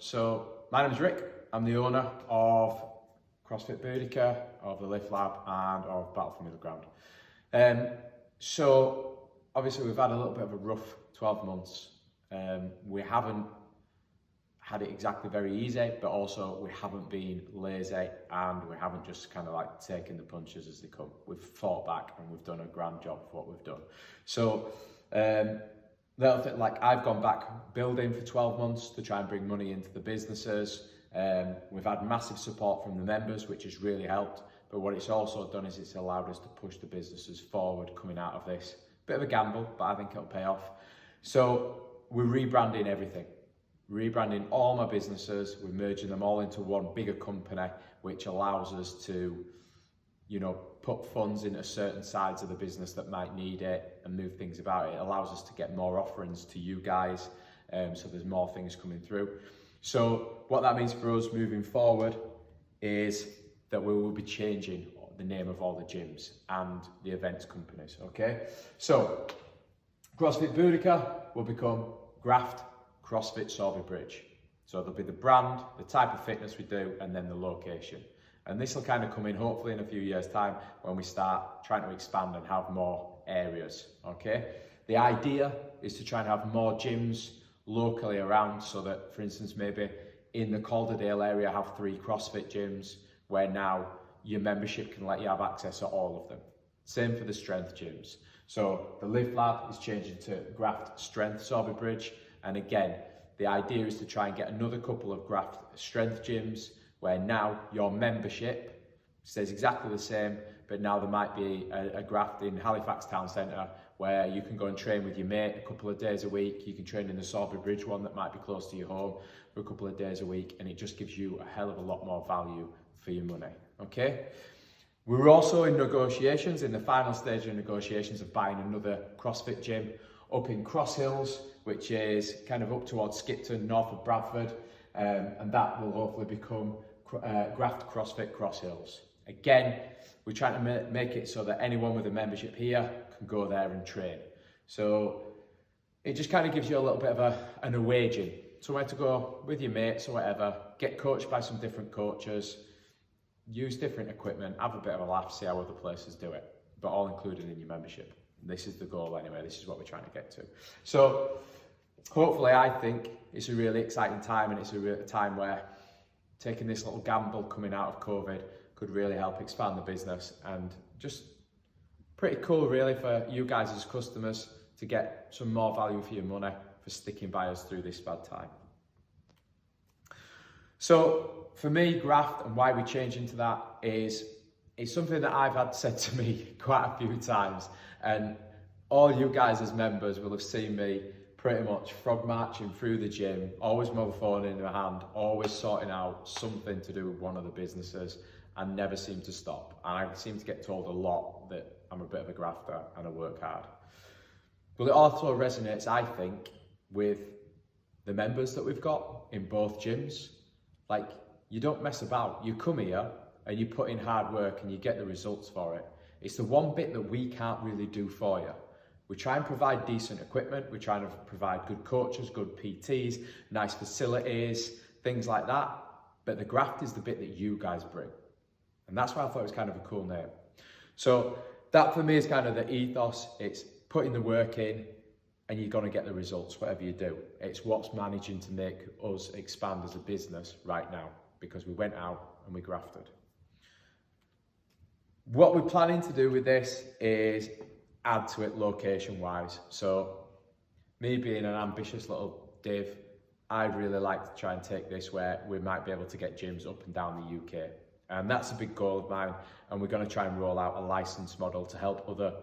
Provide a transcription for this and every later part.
So my name is Rick. I'm the owner of CrossFit Boudica, of the Lift Lab, and of Battle for Middle Ground. So obviously we've had a little bit of a rough 12 months. We haven't had it exactly very easy, but also we haven't been lazy and we haven't just kind of like taken the punches as they come. We've fought back and we've done a grand job of what we've done. So like I've gone back building for 12 months to try and bring money into the businesses. We've had massive support from the members, which has really helped. But what it's also done is it's allowed us to push the businesses forward coming out of this. Bit of a gamble, but I think it'll pay off. So we're rebranding everything. Rebranding all my businesses, we're merging them all into one bigger company, which allows us to, put funds into certain sides of the business that might need it and move things about. It allows us to get more offerings to you guys, so there's more things coming through. So what that means for us moving forward is that we will be changing the name of all the gyms and the events companies, okay? So CrossFit Boudica will become Graft CrossFit Sawby Bridge. So there'll be the brand, the type of fitness we do, and then the location. And this will kind of come in hopefully in a few years' time when we start trying to expand and have more areas, okay? The idea is to try and have more gyms locally around so that, for instance, maybe in the Calderdale area have 3 CrossFit gyms where now your membership can let you have access to all of them. Same for the strength gyms. So the Lift Lab is changing to Graft Strength Sawby Bridge. And again, the idea is to try and get another couple of Graft strength gyms where now your membership stays exactly the same, but now there might be a Graft in Halifax Town Centre where you can go and train with your mate a couple of days a week. You can train in the Sawby Bridge one that might be close to your home for a couple of days a week, and it just gives you a hell of a lot more value for your money, okay? We're also in negotiations, in the final stage of negotiations of buying another CrossFit gym up in Cross Hills, which is kind of up towards Skipton, north of Bradford, and that will hopefully become Graft CrossFit Cross Hills. Again, we're trying to make it so that anyone with a membership here can go there and train. So it just kind of gives you a little bit of an away gym, somewhere to go with your mates or whatever, get coached by some different coaches, use different equipment, have a bit of a laugh, see how other places do it, but all included in your membership. This is the goal anyway, this is what we're trying to get to. So hopefully I think it's a really exciting time, and it's a time where taking this little gamble coming out of COVID could really help expand the business, and just pretty cool really for you guys as customers to get some more value for your money for sticking by us through this bad time. So for me, Graft and why we change into that is it's something that I've had said to me quite a few times, and all you guys as members will have seen me pretty much frog marching through the gym, always my phone in my hand, always sorting out something to do with one of the businesses, and never seem to stop. And I seem to get told a lot that I'm a bit of a grafter and I work hard. But it also resonates, I think, with the members that we've got in both gyms. Like, you don't mess about, you come here and you put in hard work and you get the results for it. It's the one bit that we can't really do for you. We try and provide decent equipment, we try and provide good coaches, good PTs, nice facilities, things like that. But the graft is the bit that you guys bring. And that's why I thought it was kind of a cool name. So that for me is kind of the ethos. It's putting the work in and you're gonna get the results, whatever you do. It's what's managing to make us expand as a business right now, because we went out and we grafted. What we're planning to do with this is add to it location-wise. So me being an ambitious little div, I'd really like to try and take this where we might be able to get gyms up and down the UK. And that's a big goal of mine. And we're going to try and roll out a license model to help other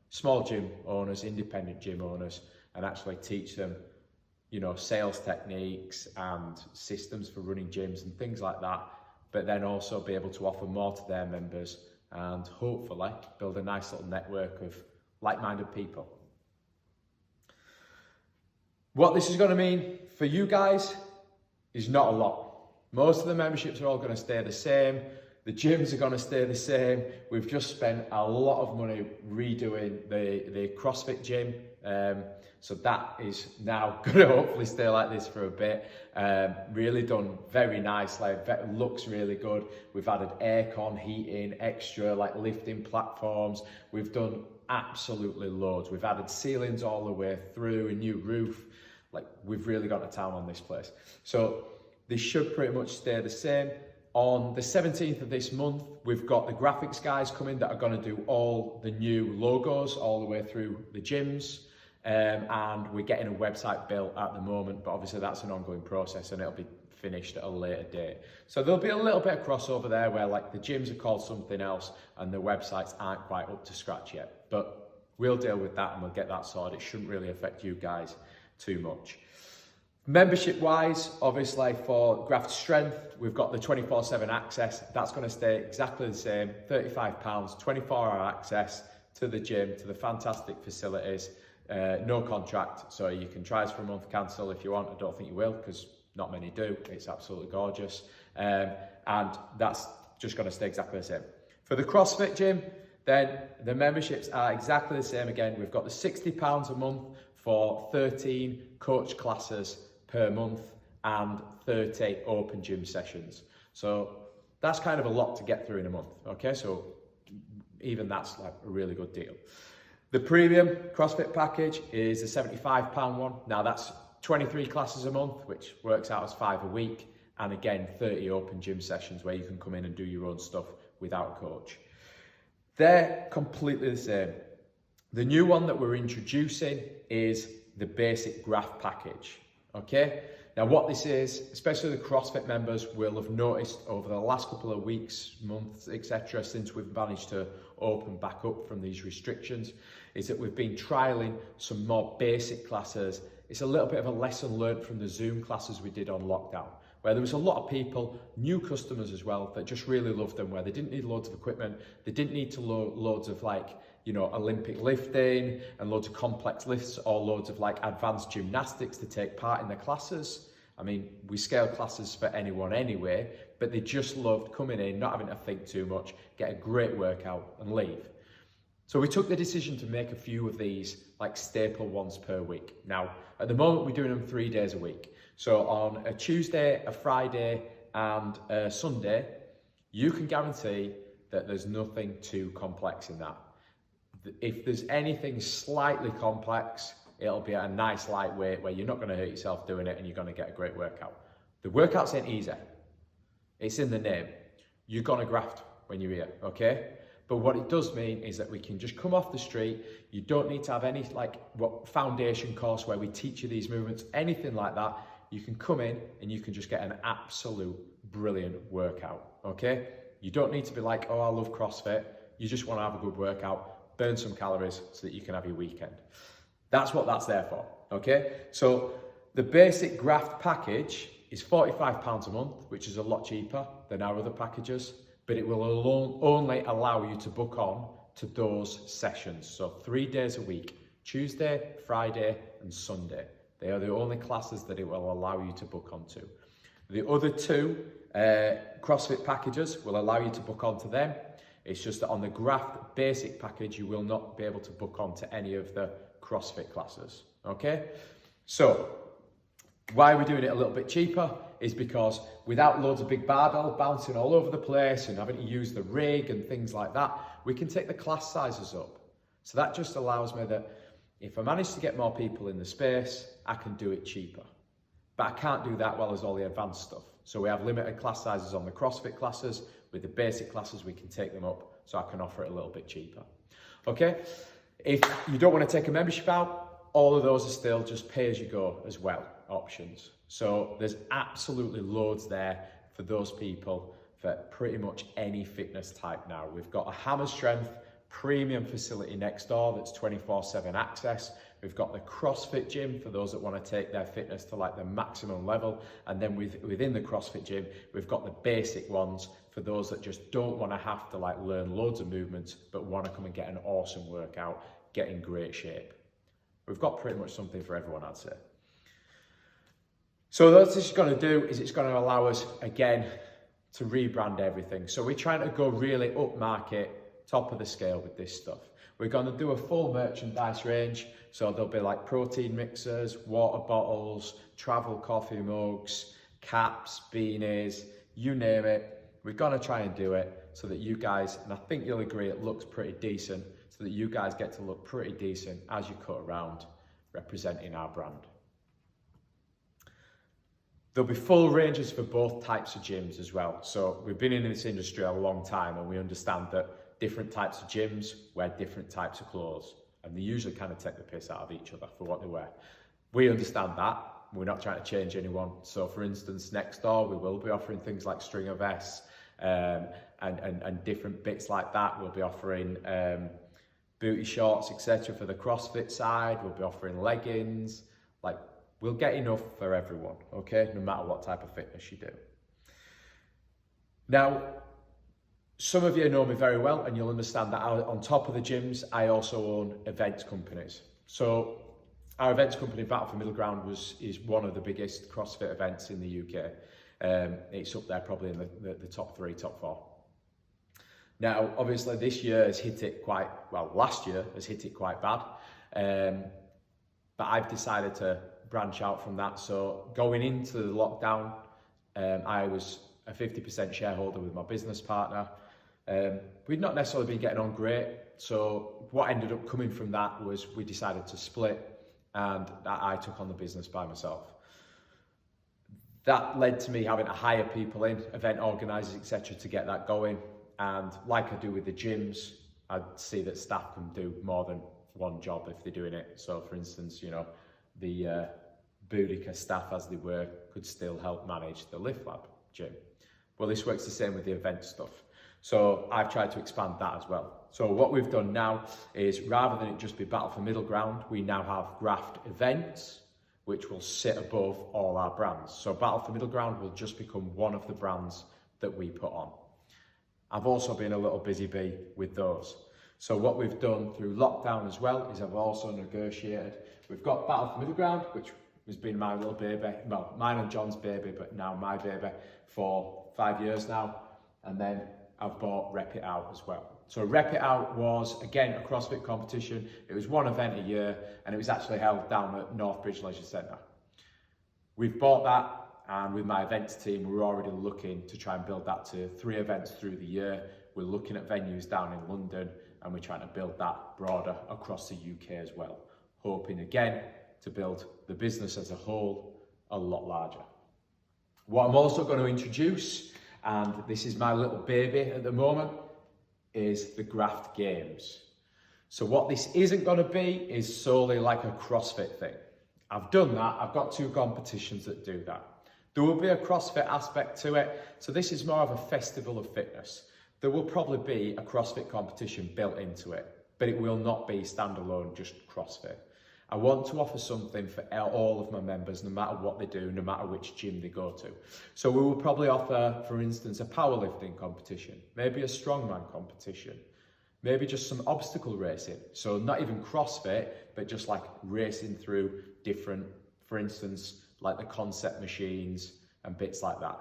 small gym owners, independent gym owners, and actually teach them, sales techniques and systems for running gyms and things like that. But then also be able to offer more to their members and hopefully build a nice little network of like-minded people. What this is going to mean for you guys is not a lot. Most of the memberships are all going to stay the same. The gyms are going to stay the same. We've just spent a lot of money redoing the CrossFit gym. So that is now going to hopefully stay like this for a bit. Really done very nicely, looks really good. We've added aircon, heating, extra like lifting platforms. We've done absolutely loads. We've added ceilings all the way through, a new roof. Like, we've really got to town on this place. So this should pretty much stay the same. On the 17th of this month, we've got the graphics guys coming that are going to do all the new logos all the way through the gyms. And we're getting a website built at the moment, but obviously that's an ongoing process and it'll be finished at a later date. So there'll be a little bit of crossover there where like the gyms are called something else and the websites aren't quite up to scratch yet, but we'll deal with that and we'll get that sorted. It shouldn't really affect you guys too much. Membership wise, obviously for Graft Strength, we've got the 24/7 access. That's going to stay exactly the same, £35, 24-hour access to the gym, to the fantastic facilities. No contract, so you can try us for a month, cancel if you want. I don't think you will, because not many do. It's absolutely gorgeous. And that's just going to stay exactly the same. For the CrossFit gym, then the memberships are exactly the same again. We've got the £60 a month for 13 coach classes per month and 30 open gym sessions. So that's kind of a lot to get through in a month, okay? So even that's like a really good deal. The premium CrossFit package is the £75 one. Now that's 23 classes a month, which works out as 5 a week. And again, 30 open gym sessions where you can come in and do your own stuff without a coach. They're completely the same. The new one that we're introducing is the basic Graft package, okay? Now what this is, especially the CrossFit members will have noticed over the last couple of weeks, months, etc., since we've managed to open back up from these restrictions, is that we've been trialing some more basic classes. It's a little bit of a lesson learned from the Zoom classes we did on lockdown, where there was a lot of people, new customers as well, that just really loved them, where they didn't need loads of equipment, they didn't need to loads of like, you know, Olympic lifting and loads of complex lifts or loads of like advanced gymnastics to take part in the classes. I mean, we scale classes for anyone anyway, but they just loved coming in, not having to think too much, get a great workout and leave. So we took the decision to make a few of these like staple ones per week. Now, at the moment, we're doing them 3 days a week. So on a Tuesday, a Friday, and a Sunday, you can guarantee that there's nothing too complex in that. If there's anything slightly complex, it'll be at a nice lightweight where you're not going to hurt yourself doing it and you're going to get a great workout. The workouts ain't easy. It's in the name. You're going to graft when you're here, okay? But what it does mean is that we can just come off the street. You don't need to have any like foundation course where we teach you these movements, anything like that. You can come in and you can just get an absolute brilliant workout, okay? You don't need to be like, oh, I love CrossFit. You just want to have a good workout, burn some calories so that you can have your weekend. That's what that's there for, okay? So the basic Graft package is £45 a month, which is a lot cheaper than our other packages, but it will only allow you to book on to those sessions. So 3 days a week, Tuesday, Friday, and Sunday. They are the only classes that it will allow you to book onto. The other two CrossFit packages will allow you to book onto them. It's just that on the Graft basic package, you will not be able to book onto any of the CrossFit classes, okay? So, why we're doing it a little bit cheaper is because without loads of big barbell bouncing all over the place and having to use the rig and things like that, we can take the class sizes up. So that just allows me that if I manage to get more people in the space, I can do it cheaper. But I can't do that well as all the advanced stuff. So we have limited class sizes on the CrossFit classes. With the basic classes, we can take them up so I can offer it a little bit cheaper. Okay? If you don't want to take a membership out, all of those are still just pay as you go as well options. So there's absolutely loads there for those people for pretty much any fitness type now. We've got a Hammer Strength premium facility next door that's 24/7 access. We've got the CrossFit gym for those that want to take their fitness to like the maximum level. And then within the CrossFit gym, we've got the basic ones for those that just don't want to have to like learn loads of movements, but want to come and get an awesome workout, get in great shape. We've got pretty much something for everyone, I'd say. So what this is going to do is it's going to allow us, again, to rebrand everything. So we're trying to go really upmarket, top of the scale with this stuff. We're going to do a full merchandise range. So there'll be like protein mixers, water bottles, travel coffee mugs, caps, beanies, you name it. We're going to try and do it so that you guys, and I think you'll agree it looks pretty decent, so that you guys get to look pretty decent as you cut around representing our brand. There'll be full ranges for both types of gyms as well. So we've been in this industry a long time and we understand that different types of gyms wear different types of clothes and they usually kind of take the piss out of each other for what they wear. We understand that. We're not trying to change anyone. So for instance, next door, we will be offering things like stringer vests and different bits like that. We'll be offering booty shorts, etc. for the CrossFit side. We'll be offering leggings, like we'll get enough for everyone, okay? No matter what type of fitness you do. Now, some of you know me very well and you'll understand that on top of the gyms, I also own events companies. So our events company, Battle for Middle Ground, is one of the biggest CrossFit events in the UK. It's up there probably in the top 3, top 4. Now, obviously this year has hit it quite, well, last year has hit it quite bad. But I've decided to branch out from that. So going into the lockdown, I was a 50% shareholder with my business partner. We'd not necessarily been getting on great. So what ended up coming from that was we decided to split and I took on the business by myself. That led to me having to hire people in, event organisers, etc. to get that going. And like I do with the gyms, I see that staff can do more than one job if they're doing it. So for instance, you know, the Boudica staff as they were could still help manage the Lift Lab gym. Well, this works the same with the event stuff. So I've tried to expand that as well. So what we've done now is rather than it just be Battle for Middle Ground, we now have Graft events, which will sit above all our brands. So Battle for Middle Ground will just become one of the brands that we put on. I've also been a little busy bee with those. So what we've done through lockdown as well is I've also negotiated. We've got Battle for Middle Ground, which has been my little baby, well, mine and John's baby, but now my baby for 5 years now. And then I've bought Rep It Out as well. So Rep It Out was, again, a CrossFit competition. It was one event a year, and it was actually held down at Northbridge Leisure Centre. We've bought that, and with my events team, we're already looking to try and build that to 3 events through the year. We're looking at venues down in London, and we're trying to build that broader across the UK as well. Hoping, again, to build the business as a whole a lot larger. What I'm also going to introduce, and this is my little baby at the moment, is the Graft Games. So what this isn't going to be is solely like a CrossFit thing. I've done that. I've got 2 competitions that do that. There will be a CrossFit aspect to it. So this is more of a festival of fitness. There will probably be a CrossFit competition built into it, but it will not be standalone, just CrossFit. I want to offer something for all of my members, no matter what they do, no matter which gym they go to. So we will probably offer, for instance, a powerlifting competition, maybe a strongman competition, maybe just some obstacle racing. So not even CrossFit, but just like racing through different, for instance, like the concept machines and bits like that.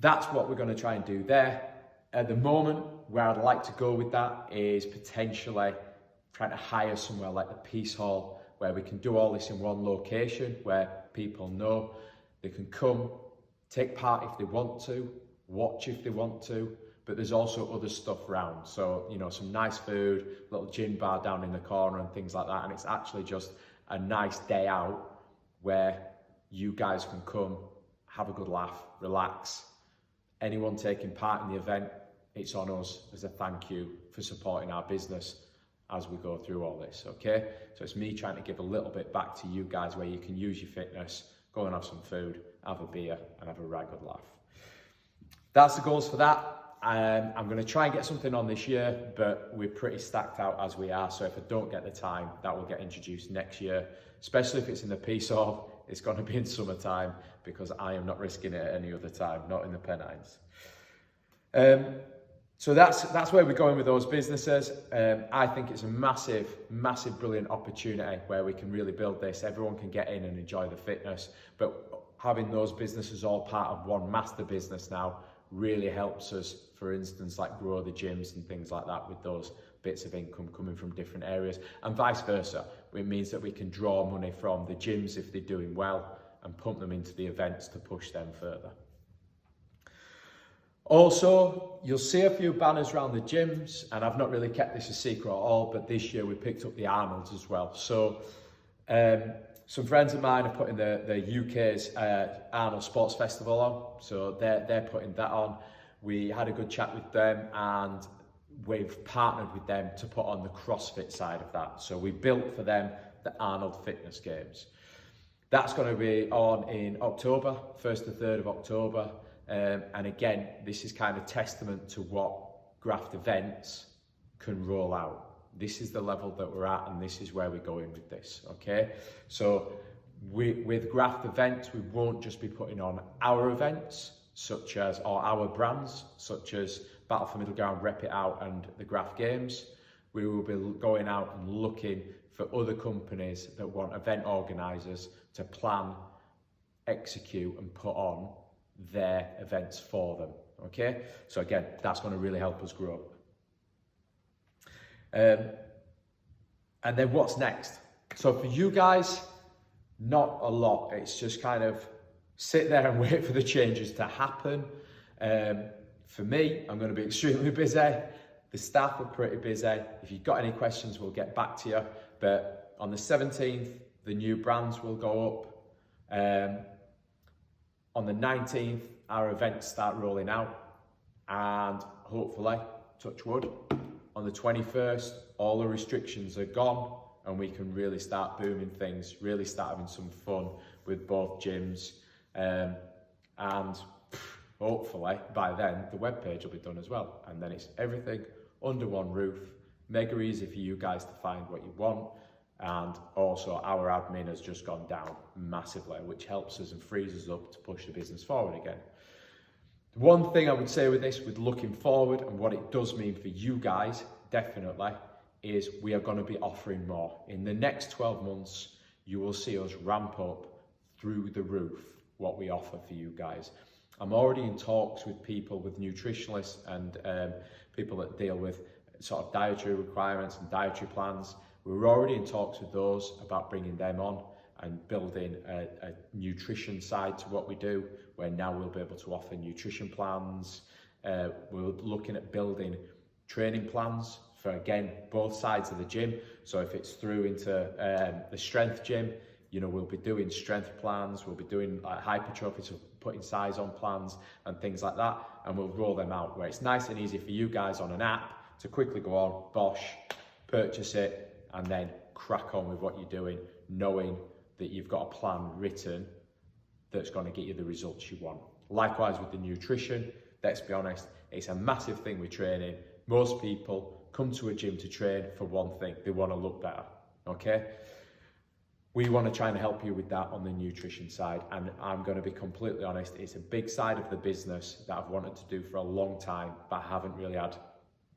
That's what we're going to try and do there. At the moment, where I'd like to go with that is potentially trying to hire somewhere like the Peace Hall, where we can do all this in one location, where people know they can come, take part if they want to, watch if they want to, but there's also other stuff around. So, you know, some nice food, little gin bar down in the corner and things like that. And it's actually just a nice day out where you guys can come, have a good laugh, relax. Anyone taking part in the event, it's on us as a thank you for supporting our business as we go through all this, okay? So it's me trying to give a little bit back to you guys where you can use your fitness, go and have some food, have a beer, and have a right good laugh. That's the goals for that. I'm going to try and get something on this year, but we're pretty stacked out as we are. So if I don't get the time, that will get introduced next year, especially if it's in the Peace Hall. It's going to be in summertime because I am not risking it at any other time, not in the Pennines. So that's where we're going with those businesses. I think it's a massive, brilliant opportunity where we can really build this. Everyone can get in and enjoy the fitness, but having those businesses all part of one master business now really helps us, for instance, like grow the gyms and things like that with those bits of income coming from different areas, and vice versa. It means that we can draw money from the gyms if they're doing well and pump them into the events to push them further. Also, you'll see a few banners around the gyms, and I've not really kept this a secret at all, but this year we picked up the Arnolds as well. So some friends of mine are putting the UK's Arnold Sports Festival on, so they're putting that on. We had a good chat with them, and we've partnered with them to put on the CrossFit side of that. So we built for them the Arnold Fitness Games. That's going to be on in October, 1st to 3rd of October. And again, this is kind of testament to what Graft events can roll out. This is the level that we're at, and this is where we're going with this, okay? So with Graft events, we won't just be putting on our events, such as, or our brands, such as Battle for Middle Ground, Rep It Out, and the Graft Games. We will be going out and looking for other companies that want event organisers to plan, execute, and put on their events for them, okay? So again, that's going to really help us grow. And then what's next? So for you guys, not a lot. It's just kind of sit there and wait for the changes to happen. For me, I'm going to be extremely busy. The staff are pretty busy. If you've got any questions, we'll get back to you. But on the 17th, the new brands will go up. On the 19th, our events start rolling out, and hopefully, touch wood, on the 21st, all the restrictions are gone, and we can really start booming things, really start having some fun with both gyms, and hopefully by then the webpage will be done as well, and then it's everything under one roof, mega easy for you guys to find what you want. And also our admin has just gone down massively, which helps us and frees us up to push the business forward again. One thing I would say with this, with looking forward and what it does mean for you guys, definitely, is we are going to be offering more. In the next 12 months, you will see us ramp up through the roof what we offer for you guys. I'm already in talks with people, with nutritionists and people that deal with sort of dietary requirements and dietary plans. We're already in talks with those about bringing them on and building a nutrition side to what we do, where now we'll be able to offer nutrition plans. We're looking at building training plans for, again, both sides of the gym. So if it's through into the strength gym, you know, we'll be doing strength plans, we'll be doing like hypertrophy, so putting size on plans and things like that, and we'll roll them out where it's nice and easy for you guys on an app to quickly go on, bosh, purchase it, and then crack on with what you're doing, knowing that you've got a plan written that's going to get you the results you want. Likewise with the nutrition, let's be honest, it's a massive thing with training. Most people come to a gym to train for one thing, they want to look better, okay? We want to try and help you with that on the nutrition side, and I'm going to be completely honest, it's a big side of the business that I've wanted to do for a long time, but I haven't really had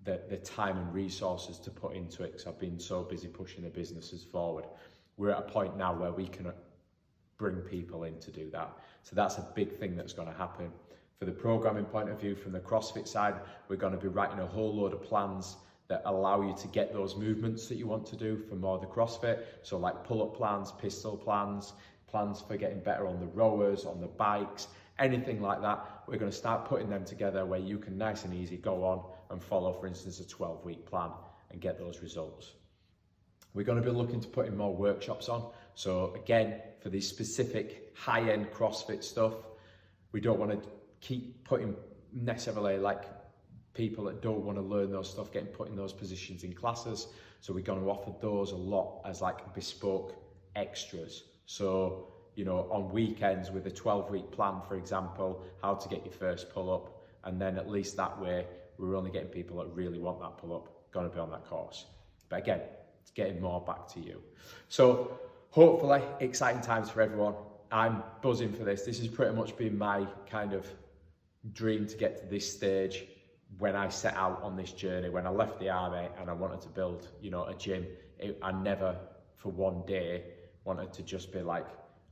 the time and resources to put into it because I've been so busy pushing the businesses forward. We're at a point now where we can bring people in to do that. So that's a big thing that's going to happen. For the programming point of view, from the CrossFit side, we're going to be writing a whole load of plans that allow you to get those movements that you want to do for more of the CrossFit. So like pull-up plans, pistol plans, plans for getting better on the rowers, on the bikes, anything like that. We're going to start putting them together where you can nice and easy go on and follow, for instance, a 12-week plan and get those results. We're going to be looking to put in more workshops on. So again, for these specific high-end CrossFit stuff, we don't want to keep putting necessarily like people that don't want to learn those stuff getting put in those positions in classes. So we're going to offer those a lot as like bespoke extras. So, you know, on weekends with a 12-week plan, for example, how to get your first pull-up, and then at least that way we're only getting people that really want that pull-up going to be on that course. But again, it's getting more back to you. So hopefully exciting times for everyone. I'm buzzing for this. This has pretty much been my kind of dream to get to this stage when I set out on this journey, when I left the army and I wanted to build, you know, a gym. I never for one day wanted to just be like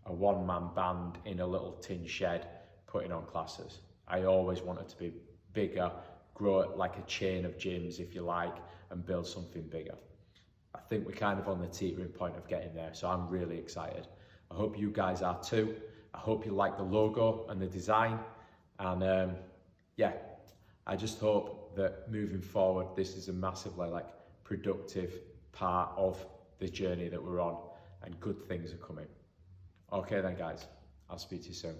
a one-man band in a little tin shed putting on classes. I always wanted to be bigger, grow it like a chain of gyms, if you like, and build something bigger. I think we're kind of on the teetering point of getting there, so I'm really excited. I hope you guys are too. I hope you like the logo and the design, and yeah, I just hope that moving forward, this is a massively like productive part of the journey that we're on, and good things are coming. Okay then guys, I'll speak to you soon.